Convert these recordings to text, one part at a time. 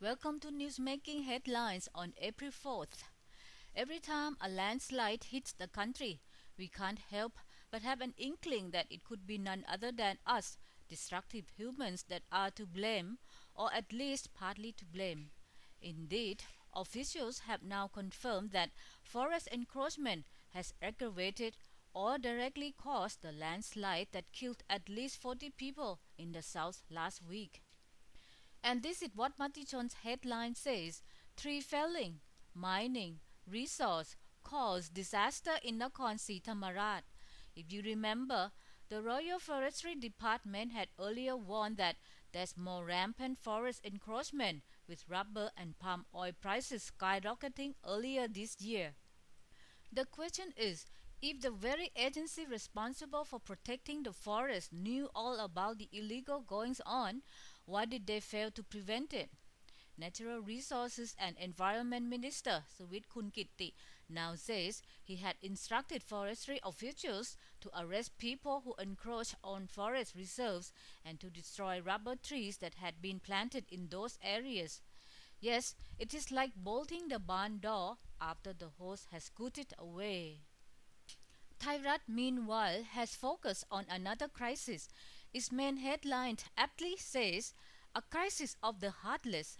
Welcome to Newsmaking Headlines on April 4th. Every time a landslide hits the country, we can't help but have an inkling that it could be none other than us, destructive humans, that are to blame, or at least partly to blame. Indeed, officials have now confirmed that forest encroachment has aggravated or directly caused the landslide that killed at least 40 people in the south last week. And this is what Matichon's headline says: Tree felling, mining, resource cause disaster in Nakhon Si Thammarat. If you remember, the Royal Forestry Department had earlier warned that there's more rampant forest encroachment, with rubber and palm oil prices skyrocketing earlier this year. The question is, if the very agency responsible for protecting the forest knew all about the illegal goings on, why did they fail to prevent it? Natural Resources and Environment Minister Suwit Kunkitti now says he had instructed forestry officials to arrest people who encroach on forest reserves and to destroy rubber trees that had been planted in those areas. Yes, it is like bolting the barn door after the horse has scooted away. Thairat, meanwhile, has focused on another crisis. Its main headline aptly says, "A crisis of the heartless."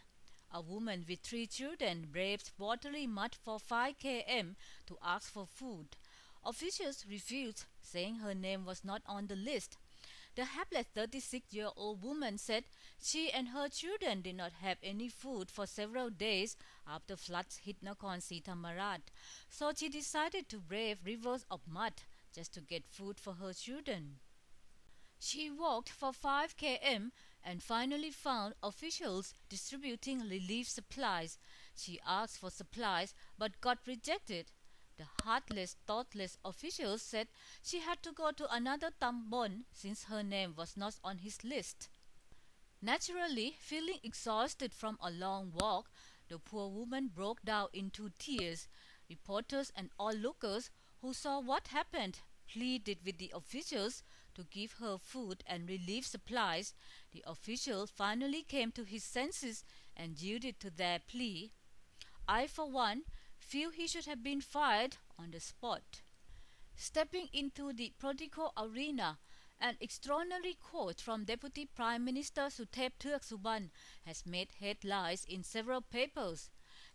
A woman with 3 children braves watery mud for 5 km to ask for food. Officials refused, saying her name was not on the list. The hapless 36-year-old woman said she and her children did not have any food for several days after floods hit Nakhon Si Thammarat, so she decided to brave rivers of mud just to get food for her children. She walked for 5 km and finally found officials distributing relief supplies. She asked for supplies but got rejected. The heartless, thoughtless officials said she had to go to another tambon since her name was not on his list. Naturally, feeling exhausted from a long walk, the poor woman broke down into tears. Reporters and onlookers who saw what happened pleaded with the officials to give her food and relief supplies. The official finally came to his senses and yielded to their plea. I, for one, feel he should have been fired on the spot. Stepping into the political arena, an extraordinary quote from Deputy Prime Minister Suthep Thaugsuban has made headlines in several papers.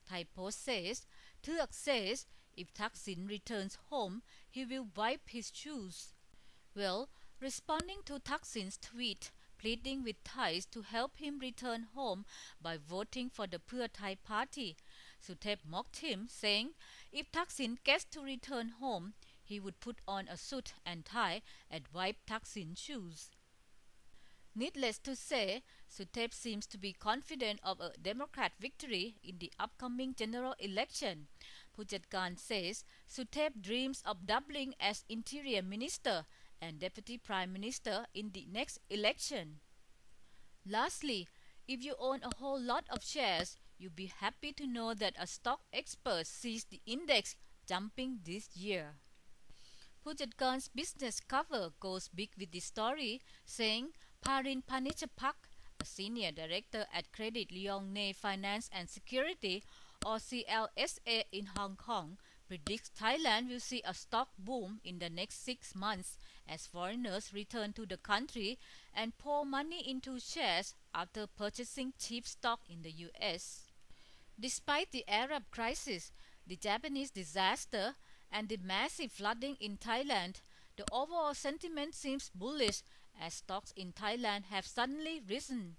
Thai Post says, Thaug says if Thaksin returns home, he will wipe his shoes. Well, responding to Thaksin's tweet pleading with Thais to help him return home by voting for the Pheu Thai party, Suthep mocked him, saying if Thaksin gets to return home, he would put on a suit and tie and wipe Thaksin's shoes. Needless to say, Suthep seems to be confident of a Democrat victory in the upcoming general election. Pujatkan says Suthep dreams of doubling as Interior Minister and Deputy Prime Minister in the next election. Lastly, if you own a whole lot of shares, you'll be happy to know that a stock expert sees the index jumping this year. Pujatkan's business cover goes big with the story, saying Parin Panichapak, a senior director at Credit Lyonnais Finance and Security, or CLSA in Hong Kong, predicts Thailand will see a stock boom in the next 6 months as foreigners return to the country and pour money into shares after purchasing cheap stock in the US. Despite the Arab crisis, the Japanese disaster, and the massive flooding in Thailand, the overall sentiment seems bullish as stocks in Thailand have suddenly risen.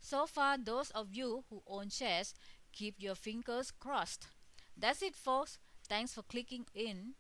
So far, those of you who own shares, keep your fingers crossed. That's it, folks. Thanks for clicking in.